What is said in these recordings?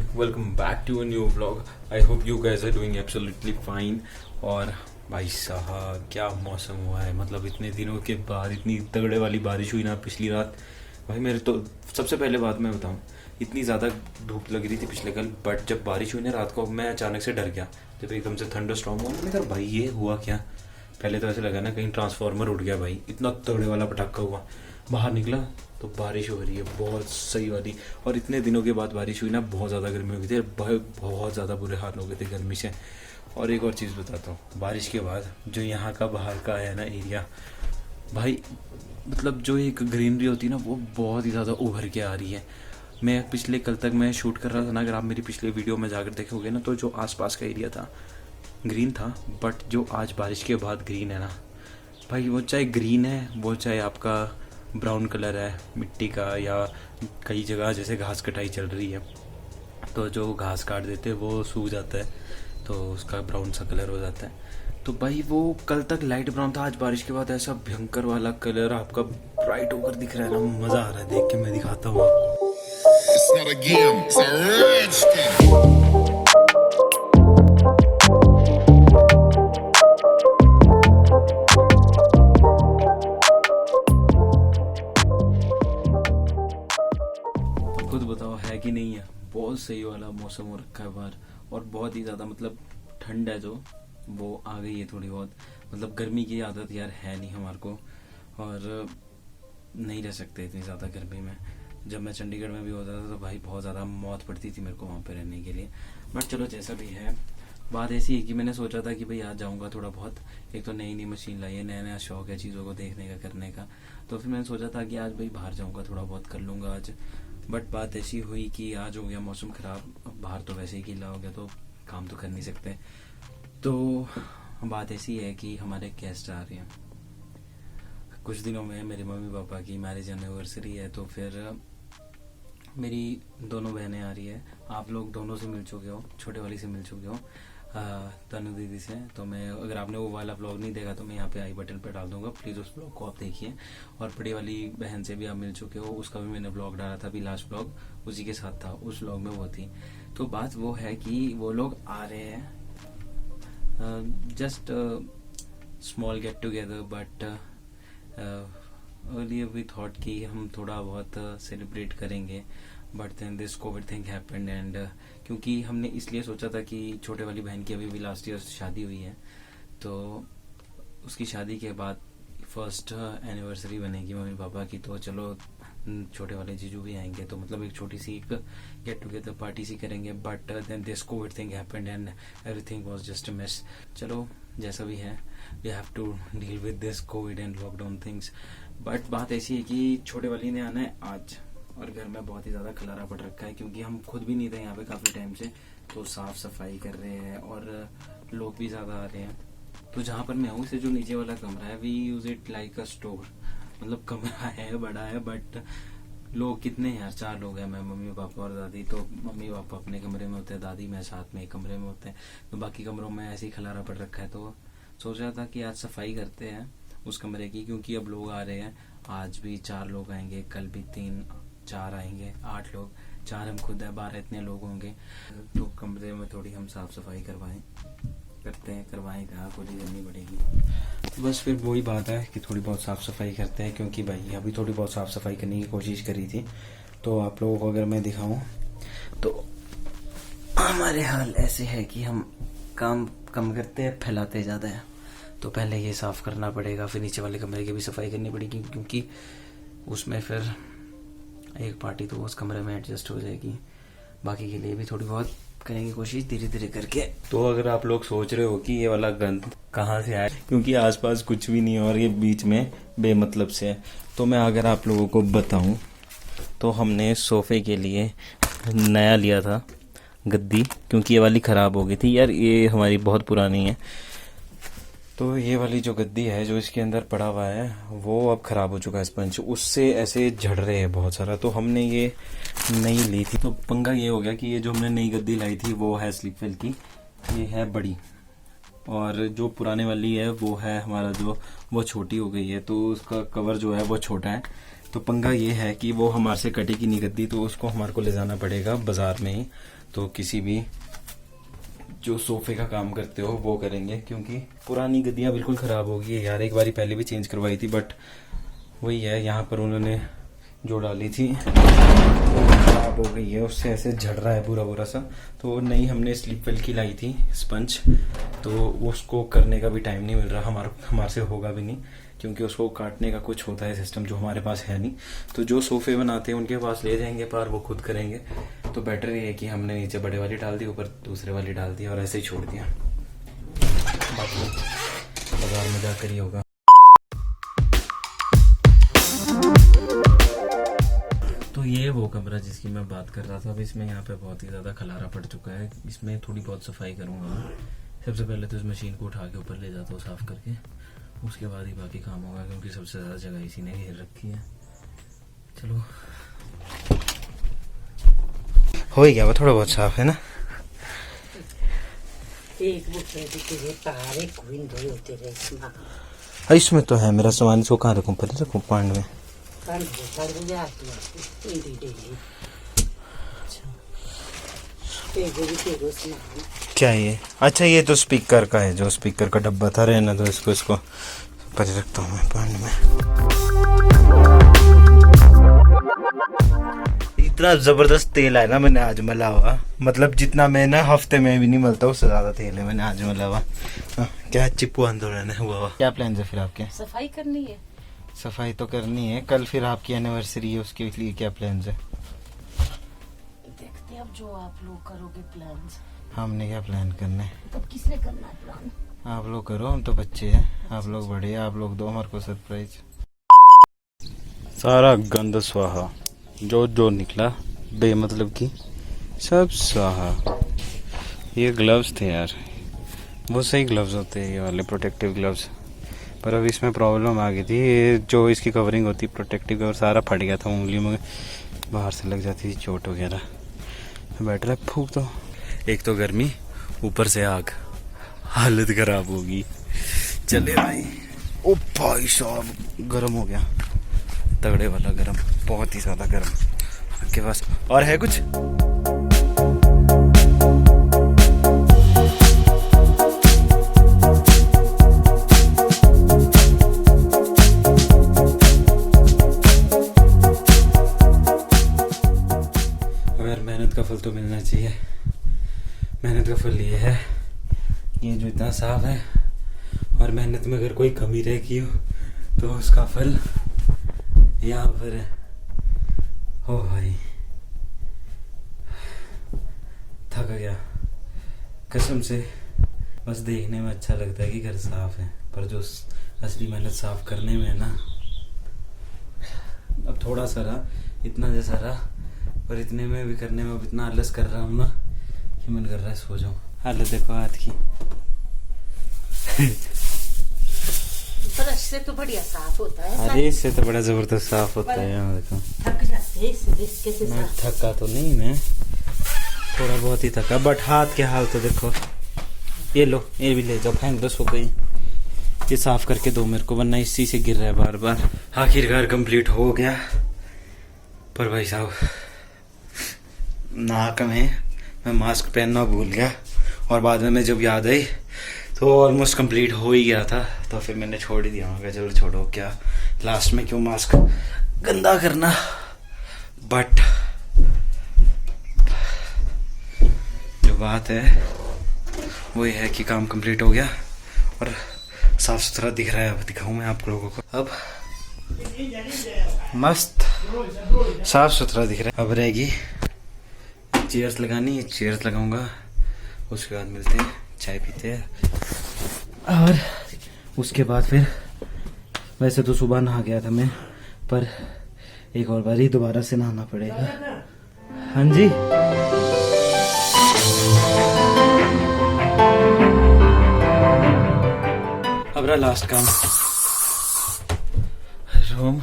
Welcome back to a new vlog. I hope you guys are doing absolutely fine. और भाई साहब क्या मौसम हुआ है, मतलब इतने दिनों के बाद इतनी तगड़े वाली बारिश हुई ना पिछली रात। भाई मेरे तो सबसे पहले बात मैं बताऊं, इतनी ज़्यादा धूप लग रही थी पिछले कल, बट जब बारिश हुई ना रात को मैं अचानक से डर गया। जब एकदम से थंडर स्टॉर्म हुआ मैंने कहा भाई ये हुआ क्या। पहले तो ऐसे लगा ना कहीं ट्रांसफार्मर उड़ गया, भाई इतना तगड़े वाला पटाखा हुआ। बाहर निकला तो बारिश हो रही है बहुत सही वाली। और इतने दिनों के बाद बारिश हुई ना, बहुत ज़्यादा गर्मी हो गई थी, बहुत ज़्यादा बुरे हाल हो गए थे गर्मी से। और एक और चीज़ बताता हूँ, बारिश के बाद जो यहाँ का बाहर का है ना एरिया, भाई मतलब जो एक ग्रीनरी होती है ना वो बहुत ही ज़्यादा उभर के आ रही है। मैं पिछले कल तक मैं शूट कर रहा था ना, अगर आप मेरी पिछले वीडियो में जाकर देखोगे ना तो जो आसपास का एरिया था ग्रीन था, बट जो आज बारिश के बाद ग्रीन है ना भाई, वो चाहे ग्रीन है वो चाहे आपका ब्राउन कलर है मिट्टी का, या कई जगह जैसे घास कटाई चल रही है तो जो घास काट देते हैं वो सूख जाता है तो उसका ब्राउन सा कलर हो जाता है। तो भाई वो कल तक लाइट ब्राउन था, आज बारिश के बाद ऐसा भयंकर वाला कलर आपका ब्राइट होकर दिख रहा है ना, मज़ा आ रहा है देख के। मैं दिखाता हूँ आपको। It's not a game, it's a rich thing. तो खुद बताओ है कि नहीं है, बहुत सही वाला मौसम हो रखा है बाहर। और बहुत ही ज़्यादा मतलब ठंड है जो वो आ गई है थोड़ी बहुत। मतलब गर्मी की आदत यार है नहीं हमारे को, और नहीं रह सकते इतनी ज़्यादा गर्मी में। जब मैं चंडीगढ़ में भी होता था तो भाई बहुत ज़्यादा मौत पड़ती थी मेरे को वहाँ पे रहने के लिए। बट चलो जैसा भी है, बात ऐसी है कि मैंने सोचा था कि भाई आज जाऊँगा थोड़ा बहुत। एक तो नई नई मशीन लाई है, नया नया शौक है चीज़ों को देखने का करने का, तो फिर मैंने सोचा था कि आज भाई बाहर जाऊँगा थोड़ा बहुत कर लूँगा आज। बट बात ऐसी हुई कि आज हो गया मौसम ख़राब, बाहर तो वैसे ही गीला हो गया तो काम तो कर नहीं सकते। तो बात ऐसी है कि हमारे गेस्ट आ रहे हैं कुछ दिनों में, मेरे मम्मी पापा की मैरिज एनिवर्सरी है, तो फिर मेरी दोनों बहनें आ रही है। आप लोग दोनों से मिल चुके हो, छोटे वाली से मिल चुके हो तनु दीदी से। तो मैं, अगर आपने वो वाला व्लॉग नहीं देखा तो मैं यहाँ पे आई बटन पे डाल दूंगा, प्लीज़ उस व्लॉग को आप देखिए। और बड़ी वाली बहन से भी आप मिल चुके हो, उसका भी मैंने व्लॉग डाला था, अभी लास्ट व्लॉग उसी के साथ था, उस व्लॉग में वो थी। तो बात वो है कि वो लोग आ रहे हैं, just small get together, but earlier we thought कि हम थोड़ा बहुत सेलिब्रेट करेंगे, but then this COVID thing happened. And क्योंकि हमने इसलिए सोचा था कि छोटे वाली बहन की अभी भी लास्ट ईयर शादी हुई है, तो उसकी शादी के बाद फर्स्ट एनिवर्सरी बनेगी मम्मी पापा की, तो चलो छोटे वाले जीजू भी आएंगे, तो मतलब एक छोटी सी एक गेट टुगेदर पार्टी सी करेंगे। But then this COVID thing happened and everything was just a miss. चलो जैसा भी है, we have to deal with this COVID and lockdown things. But बात ऐसी है कि छोटे वाली ने आना है आज, और घर में बहुत ही ज़्यादा खलारा पड़ रखा है क्योंकि हम खुद भी नहीं थे यहाँ पे काफ़ी टाइम से, तो साफ़ सफाई कर रहे हैं और लोग भी ज़्यादा आ रहे हैं। तो जहाँ पर मैं हूँ, इसे जो नीचे वाला कमरा है, we use it like a store. मतलब कमरा है बड़ा है, बट लोग कितने हैं यार, 4 लोग हैं, मैं मम्मी पापा और दादी। तो मम्मी पापा अपने कमरे में होते हैं, दादी मैं साथ में एक कमरे में होते हैं, तो बाकी कमरों में ऐसे ही खलारा पड़ रखा है। तो सोच रहा था कि आज सफाई करते हैं उस कमरे की, क्योंकि अब लोग आ रहे हैं। आज भी 4 लोग आएंगे, कल भी 3-4 आएंगे, 8 लोग, 4 हम खुद है, 12 इतने लोग होंगे। तो कमरे में थोड़ी हम साफ सफाई करवाएं कहा, खुद ही करनी पड़ेगी। तो बस फिर वही बात है कि थोड़ी बहुत साफ सफाई करते हैं, क्योंकि भाई अभी थोड़ी बहुत साफ सफाई करने की कोशिश करी थी। तो आप लोगों को अगर मैं दिखाऊं तो हमारे हाल ऐसे है कि हम काम कम करते हैं, फैलाते ज़्यादा है। तो पहले ये साफ़ करना पड़ेगा, फिर नीचे वाले कमरे की भी सफाई करनी पड़ेगी, क्योंकि उसमें फिर एक पार्टी तो उस कमरे में एडजस्ट हो जाएगी। बाकी के लिए भी थोड़ी बहुत करेंगे कोशिश धीरे धीरे करके। तो अगर आप लोग सोच रहे हो कि ये वाला गंद कहाँ से आया, क्योंकि आसपास कुछ भी नहीं है और ये बीच में बेमतलब से है, तो मैं अगर आप लोगों को बताऊं तो हमने सोफ़े के लिए नया लिया था गद्दी, क्योंकि ये वाली ख़राब हो गई थी यार, ये हमारी बहुत पुरानी है। तो ये वाली जो गद्दी है जो इसके अंदर पड़ा हुआ है वो अब ख़राब हो चुका है, स्पंज उससे ऐसे झड़ रहे हैं बहुत सारा, तो हमने ये नई ली थी। तो पंगा ये हो गया कि ये जो हमने नई गद्दी लाई थी वो है स्लीपवेल की, ये है बड़ी, और जो पुराने वाली है वो है हमारा जो वो छोटी हो गई है, तो उसका कवर जो है वो छोटा है। तो पंगा ये है कि वो हमारे से कटेगी नहीं गद्दी, तो उसको हमारे को ले जाना पड़ेगा बाजार में ही। तो किसी भी जो सोफे का काम करते हो वो करेंगे, क्योंकि पुरानी गद्दियाँ बिल्कुल ख़राब हो गई है यार। एक बारी पहले भी चेंज करवाई थी, बट वही है, यहाँ पर उन्होंने जो डाली थी खराब हो गई है, उससे ऐसे झड़ रहा है बुरा बुरा सा। तो नई हमने स्लीप वेल की लाई थी स्पंज, तो उसको करने का भी टाइम नहीं मिल रहा, हमारे से होगा भी नहीं, क्योंकि उसको काटने का कुछ होता है सिस्टम जो हमारे पास है नहीं। तो जो सोफे बनाते हैं उनके पास ले जाएंगे, पर वो खुद करेंगे। तो बेटर ये है कि हमने नीचे बड़े वाली डाल दी, ऊपर दूसरे वाली डाल दी और ऐसे ही छोड़ दिया। बाकी बाजार में जाकर ही होगा। तो ये वो कमरा जिसकी मैं बात कर रहा था। अब इसमें यहाँ पे बहुत ही ज़्यादा खलारा पड़ चुका है, इसमें थोड़ी बहुत सफाई करूँगा मैं। सबसे पहले तो इस मशीन को उठा के ऊपर ले जाता हूँ साफ़ करके, उसके बाद ही बाकी काम होगा, क्योंकि सबसे ज़्यादा जगह इसी ने घेर रखी है। चलो हो ही गया वो, थोड़ा बहुत साफ है ना। इसमें तो है मेरा सामान, इसको कहाँ रखूँ, पहले रखूँ पांड में। क्या ये? अच्छा ये तो स्पीकर का है, जो स्पीकर का डब्बा था रहना, तो इसको परे रखता हूँ मैं पानी में। इतना जबरदस्त तेल है ना मैंने आज मला हुआ, मतलब जितना मैं ना हफ्ते में भी नहीं मलता उससे ज्यादा तेल है मैंने आज मला हुआ। क्या चिप्पू आंदोलन है हुआ। क्या प्लान है फिर आपके? सफाई करनी है। सफाई तो करनी है, कल फिर आपकी एनिवर्सरी है, उसके लिए क्या प्लान है? देखते हैं अब जो आप लोग करोगे प्लान्स। हमने क्या प्लान करना है? तब किसने करना है प्लान? आप लोग करो, हम तो बच्चे हैं, आप लोग बड़े हैं, आप लोग दो हमारे को सरप्राइज। सारा गंद स्वाहा, जो निकला बेमतलब की सब स्वाहा। ये ग्लव्स थे यार, वो सही ग्लव्स होते हैं ये वाले प्रोटेक्टिव ग्लव्स, पर अब इसमें प्रॉब्लम आ गई थी। ये जो इसकी कवरिंग होती प्रोटेक्टिव कवर सारा फट गया था, उंगली में बाहर से लग जाती थी चोट वगैरह। बैठ रहा फूक, तो एक तो गर्मी ऊपर से आग, हालत खराब होगी। चले भाई। ओ भाई साहब गर्म हो गया, तगड़े वाला गर्म, बहुत ही ज्यादा गर्म। आपके पास और है कुछ? अगर मेहनत का फल तो मिलना चाहिए। मेहनत का फल ये है, ये जो इतना साफ है, और मेहनत में अगर कोई कमी रह गई हो तो उसका फल यहाँ पर है। ओ भाई थक गया कसम से। बस देखने में अच्छा लगता है कि घर साफ है, पर जो असली मेहनत साफ करने में है ना, अब थोड़ा सा रहा, इतना जैसा रहा, पर इतने में भी करने में अब इतना आलस कर रहा हूँ ना कि मन कर रहा है सो जाऊँ। हालत देखो हाथ की। ब्रश से तो बढ़िया साफ होता है। अरे इससे तो बड़ा जबरदस्त साफ होता है। यहाँ देखो थक जाते हैं इससे कैसे मैं साफ। थका तो नहीं, मैं थोड़ा बहुत ही थका, बट हाथ के हाल तो देखो। ये लो, ये भी ले जाओ, फेंक दो, सो गई। ये साफ करके दो मेरे को, वरना इसी से गिर रहा है बार बार। आखिरकार कंप्लीट हो गया, पर भाई साहब नाक में मैं मास्क पहनना भूल गया, और बाद में जब याद आई तो ऑलमोस्ट कंप्लीट हो ही गया था, तो फिर मैंने छोड़ ही दिया। मैं चलो छोड़ो, क्या लास्ट में क्यों मास्क गंदा करना। बट जो बात है वो ये है कि काम कंप्लीट हो गया और साफ सुथरा दिख रहा है। अब दिखाऊं मैं आप लोगों को, अब मस्त साफ सुथरा दिख रहा है। अब रहेगी चेयर्स लगानी, चेयर्स लगाऊंगा, उसके बाद मिलते हैं, चाय पीते हैं, और उसके बाद फिर वैसे तो सुबह नहा गया था मैं, पर एक और बार ही दोबारा से नहाना पड़ेगा। हाँ जी अब रहा लास्ट काम, रूम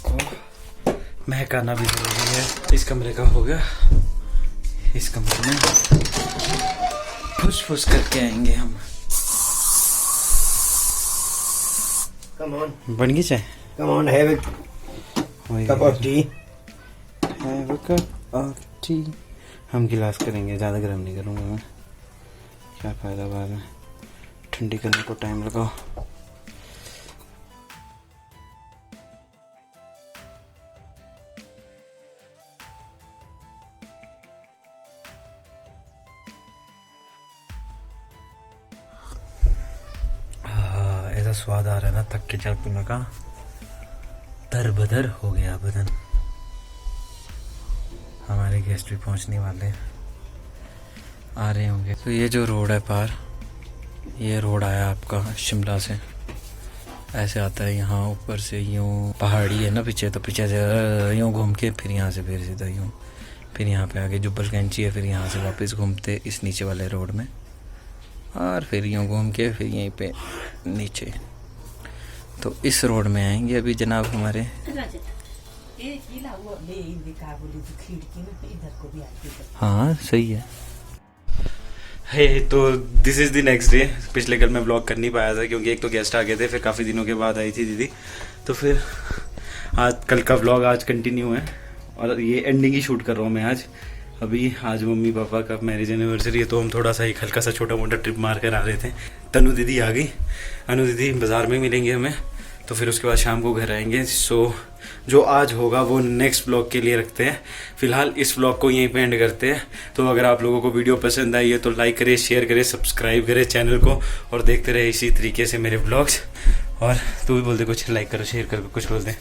को महकाना भी जरूरी है। इस कमरे का हो गया, इस कमरे में फुस फुस करके आएंगे हम। Come on. बन गई चाय? Come on, have a cup of tea. Have a cup of tea. हम गिलास करेंगे, ज़्यादा गर्म नहीं करूँगा मैं, क्या फ़ायदा बाद में ठंडी करने को टाइम लगाओ। ऐसा स्वाद आ रहा है ना थक के चाय पीने का, दर बदर हो गया बदन। हमारे गेस्ट भी पहुंचने वाले आ रहे होंगे। तो ये जो रोड है पार, ये रोड आया आपका शिमला से, ऐसे आता है यहाँ ऊपर से यूँ, पहाड़ी है ना पीछे, तो पीछे से यूँ घूम के फिर यहाँ से फिर सीधा यूँ, फिर यहाँ पे आके जुब्बल कैंची है, फिर यहाँ से वापस घूमते इस नीचे वाले रोड में, और फिर यूँ घूम के फिर यहीं पे नीचे। तो इस रोड में आएंगे अभी जनाब हमारे। हाँ सही है। हे तो this is the next day. पिछले कल मैं व्लॉग कर नहीं पाया था क्योंकि एक तो गेस्ट आ गए थे, फिर काफ़ी दिनों के बाद आई थी दीदी, तो फिर आज कल का व्लॉग आज कंटिन्यू है और ये एंडिंग ही शूट कर रहा हूँ मैं आज। अभी आज मम्मी पापा का मैरिज एनिवर्सरी है, तो हम थोड़ा सा एक हल्का सा छोटा मोटा ट्रिप मार कर आ रहे थे। तनु दीदी आ गई, अनु दीदी बाज़ार में मिलेंगे हमें, तो फिर उसके बाद शाम को घर आएंगे। सो जो आज होगा वो नेक्स्ट व्लॉग के लिए रखते हैं। फिलहाल इस व्लॉग को यहीं पे एंड करते हैं। तो अगर आप लोगों को वीडियो पसंद आई है तो लाइक करें, शेयर करें, सब्सक्राइब करें चैनल को, और देखते रहे इसी तरीके से मेरे व्लॉग्स। और तू भी बोल दे कुछ, लाइक करो, शेयर करो, कुछ बोल दे।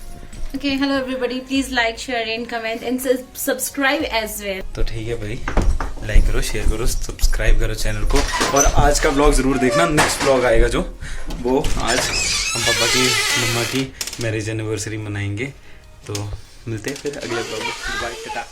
Okay, hello everybody. Please like, share and comment and subscribe as well. तो ठीक है भाई, लाइक करो, शेयर करो, सब्सक्राइब करो चैनल को। और आज का व्लॉग ज़रूर देखना, नेक्स्ट व्लॉग आएगा जो, वो आज हम पापा की मम्मा की मैरिज एनिवर्सरी मनाएंगे। तो मिलते हैं फिर अगले व्लॉग में। बाय, टाटा।